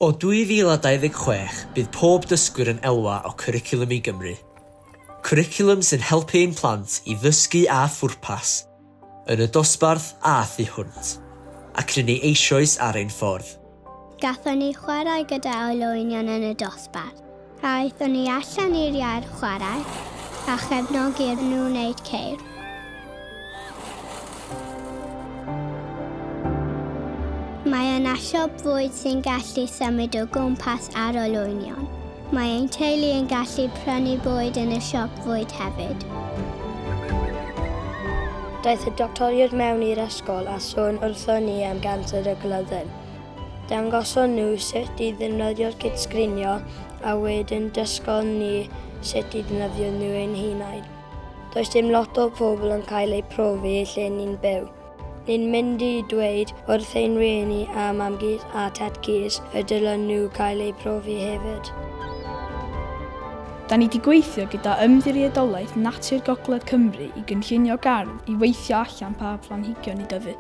O 2026, bydd pob dysgwr yn elwa o Cwricwlwm i Gymru. Cwricwlwm sy'n helpu ein plant i ddysgu a phwrpas, yn y dosbarth a thu hwnt, ac yn ei eisoes ar ein ffordd. Gathon ni chwarae gyda olwynion yn y dosbarth. Aethon ni allan i'r iard chwarae a chefnogi nhw wneud ceir. Mae yna siop fwyd sy'n gallu symud o gwmpas ar olwynion. Mae ein teulu yn gallu prynu bwyd yn y siop fwyd hefyd. Daeth y doctoriad mewn i'r ysgol a sôn wrthon ni am ganser y glyddyn. Dangoson nhw sut i ddefnyddio'r cydsgrinio a wedyn dysgon ni sut i ddefnyddio nhw ein hunain. Does dim lot o pobl yn cael eu profi lle ni'n byw. Ni'n mynd i dweud wrth ein rhieni a mamgys a tedgys y dylen nhw cael eu profi hefyd. Da ni wedi gweithio gyda Ymddiriedolaeth Natur Gogledd Cymru i gynllunio gardd i weithio allan pa planhigion i dyfu.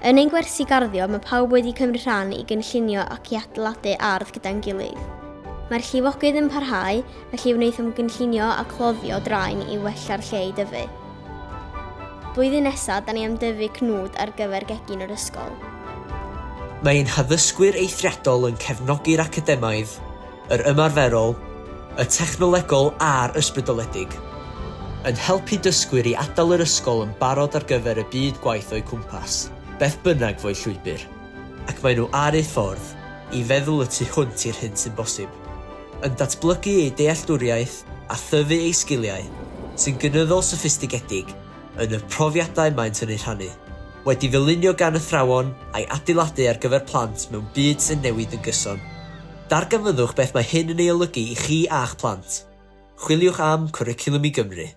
Yn ein gwersi garddio, mae pawb wedi cymryd rhan i gynllunio ac i adeiladu ardd gyda'n gilydd. Mae'r llifogydd yn parhau, felly wnaethom gynllunio a cloddio draen i wella'r lle i dyfu. Blwyddyn nesaf, da ni am dyfu cnwd ar gyfer gegin yr ysgol. Mae ein haddysgwyr eithriadol yn cefnogi'r academaidd, yr ymarferol, y technolegol a'r ysbrydoledig, yn helpu dysgwyr i adael yr ysgol yn barod ar gyfer y byd gwaith o'i cwmpas, beth bynnag fo'i llwybr, ac mae nhw ar eu ffordd i feddwl y tu hwnt i'r hyn sy'n bosib, yn datblygu ei dealltwriaeth a thyfu ei sgiliau, sy'n gynyddol soffistigedig yn y profiadau maent yn ei rhannu, wedi ddylunio gan athrawon a'i adeiladu ar gyfer plant mewn byd sy'n newid yn gyson. Darganfyddwch beth mae hyn yn ei olygu i chi a'ch plant. Chwiliwch am Cwricwlwm i Gymru.